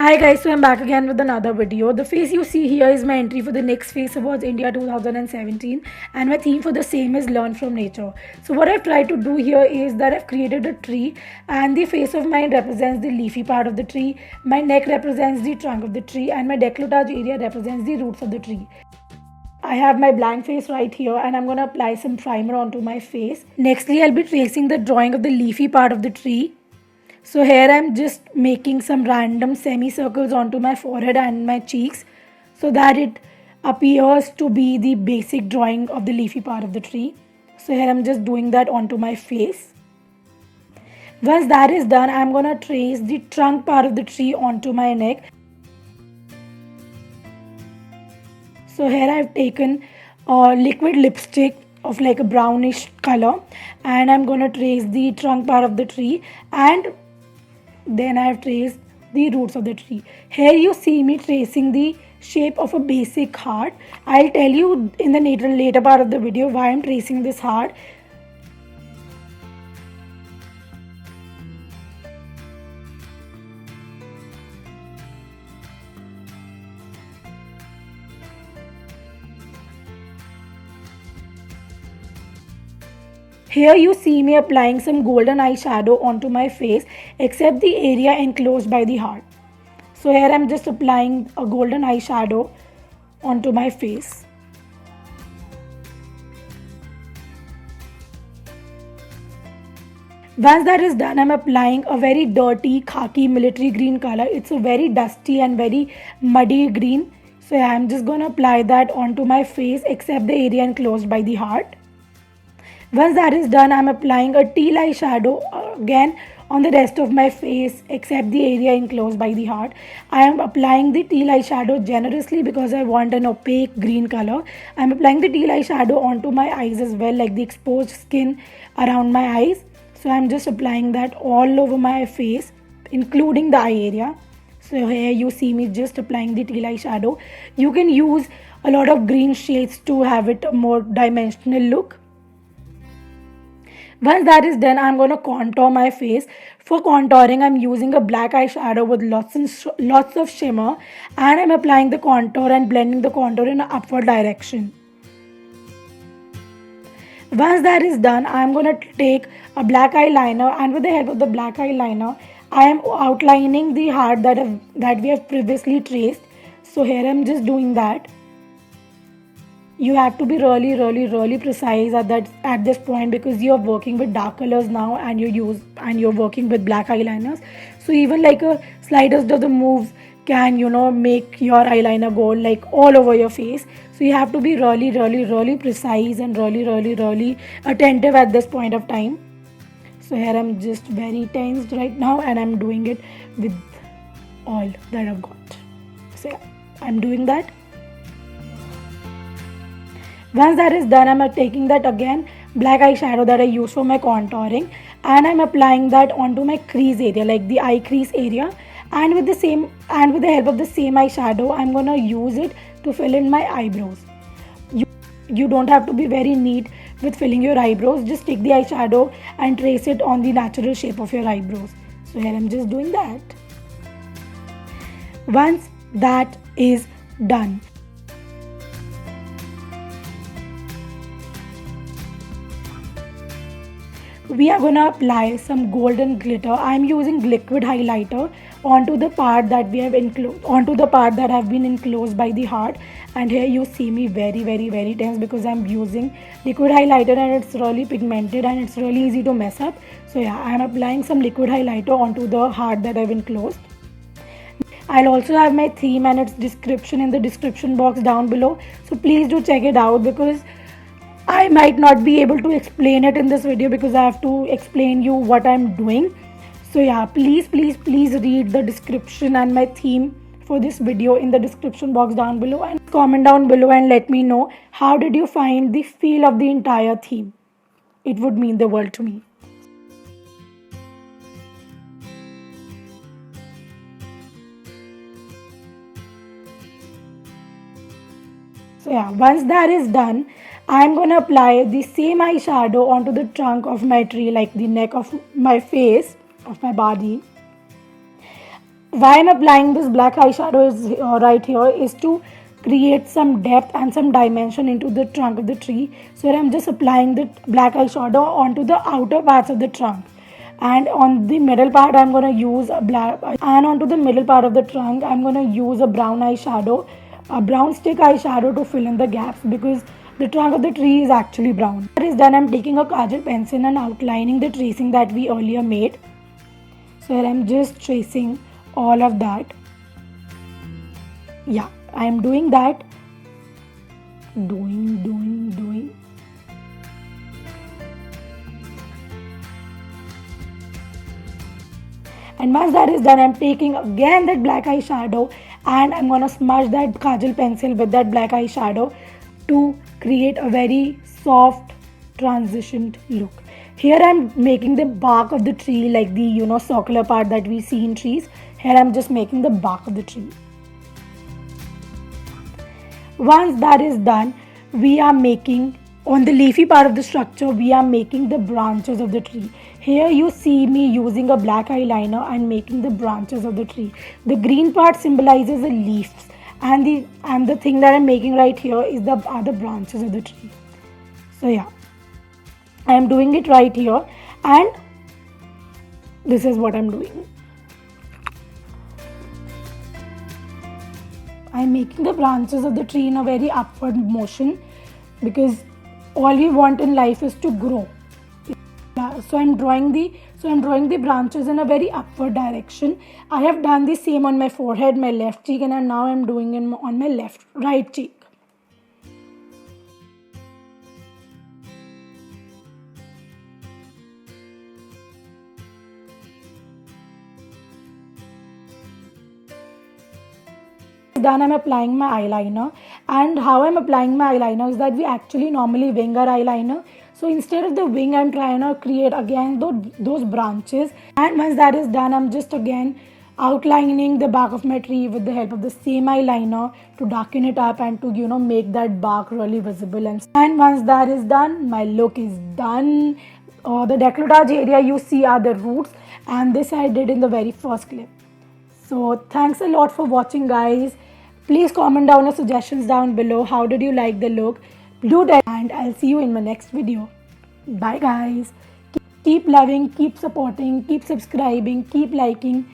Hi guys, so I'm back again with another video. The face you see here is my entry for the next Face Awards India 2017 and my theme for the same is Learn from Nature. So what I've tried to do here is that I've created a tree and the face of mine represents the leafy part of the tree, my neck represents the trunk of the tree and my décolletage area represents the roots of the tree. I have my blank face right here and I'm going to apply some primer onto my face. Nextly, I'll be tracing the drawing of the leafy part of the tree. So here I'm just making some random semicircles onto my forehead and my cheeks so that it appears to be the basic drawing of the leafy part of the tree. So here I'm just doing that onto my face. Once that is done, I'm gonna trace the trunk part of the tree onto my neck. So here I've taken a liquid lipstick of like a brownish color and I'm gonna trace the trunk part of the tree and then I have traced the roots of the tree. Here you see me tracing the shape of a basic heart. I'll tell you in the later part of the video why I'm tracing this heart. Here you see me applying some golden eyeshadow onto my face except the area enclosed by the heart. So here I'm just applying a golden eyeshadow onto my face. Once that is done, I'm applying a very dirty khaki military green color. It's a very dusty and very muddy green. So yeah, I'm just going to apply that onto my face except the area enclosed by the heart. Once that is done, I'm applying a teal eyeshadow again on the rest of my face except the area enclosed by the heart. I am applying the teal eyeshadow generously because I want an opaque green color. I'm applying the teal eyeshadow onto my eyes as well, like the exposed skin around my eyes. So I'm just applying that all over my face, including the eye area. So here you see me just applying the teal eyeshadow. You can use a lot of green shades to have it a more dimensional look. Once that is done, I'm going to contour my face. For contouring, I'm using a black eyeshadow with lots of shimmer and I'm applying the contour and blending the contour in an upward direction. Once that is done, I'm going to take a black eyeliner and with the help of the black eyeliner, I am outlining the heart that we have previously traced. So here I'm just doing that. You have to be really precise at this point because you're working with dark colors now and you're working with black eyeliners. So even like a slightest of the moves can make your eyeliner go like all over your face. So you have to be really precise and really attentive at this point of time. So here I'm just very tensed right now and I'm doing it with all that I've got. So yeah, I'm doing that. Once that is done, I'm taking that again black eyeshadow that I use for my contouring and I'm applying that onto my crease area, like the eye crease area, and with the help of the same eyeshadow I'm gonna use it to fill in my eyebrows. You don't have to be very neat with filling your eyebrows, just take the eyeshadow and trace it on the natural shape of your eyebrows. So here I'm just doing that. Once that is done, we are gonna apply some golden glitter. I'm using liquid highlighter onto the part that have been enclosed by the heart. And here you see me very tense because I'm using liquid highlighter and it's really pigmented and it's really easy to mess up. So yeah, I'm applying some liquid highlighter onto the heart that I've enclosed. I'll also have my theme and its description in the description box down below. So please do check it out because I might not be able to explain it in this video because I have to explain you what I'm doing. So yeah, please read the description and my theme for this video in the description box down below and comment down below and let me know how did you find the feel of the entire theme. It would mean the world to me. So yeah, once that is done, I'm going to apply the same eyeshadow onto the trunk of my tree, like the neck of my face, of my body. Why I'm applying this black eyeshadow is right here is to create some depth and some dimension into the trunk of the tree. So here I'm just applying the black eyeshadow onto the outer parts of the trunk, and on the middle part I'm gonna use a black, and onto the middle part of the trunk I'm gonna use a brown eyeshadow, a brown stick eyeshadow to fill in the gaps because the trunk of the tree is actually brown. That is done, I'm taking a kajal pencil and outlining the tracing that we earlier made. So here I'm just tracing all of that. Yeah, I am doing that. Doing. And once that is done, I'm taking again that black eyeshadow and I'm gonna smudge that kajal pencil with that black eyeshadow to create a very soft transitioned look. Here I'm making the bark of the tree like the circular part that we see in trees. Here I'm just making the bark of the tree. Once that is done, we are making, on the leafy part of the structure, we are making the branches of the tree. Here you see me using a black eyeliner and making the branches of the tree. The green part symbolizes the leaves, and the thing that I'm making right here is the other branches of the tree. So yeah, I am doing it right here, and this is what I'm doing. I'm making the branches of the tree in a very upward motion because all we want in life is to grow. Yeah, so I'm drawing the branches in a very upward direction. I have done the same on my forehead, my left cheek, and now I'm doing it on my right cheek. Done, I'm applying my eyeliner, and how I'm applying my eyeliner is that we actually normally wing our eyeliner. So instead of the wing, I'm trying to create again those branches, and once that is done, I'm just again outlining the bark of my tree with the help of the same eyeliner to darken it up and to make that bark really visible. And once that is done, my look is done. The decolletage area you see are the roots, and this I did in the very first clip. So thanks a lot for watching, guys. Please comment down your suggestions down below. How did you like the look? Do that, and I'll see you in my next video. Bye, guys. Keep loving, keep supporting, keep subscribing, keep liking.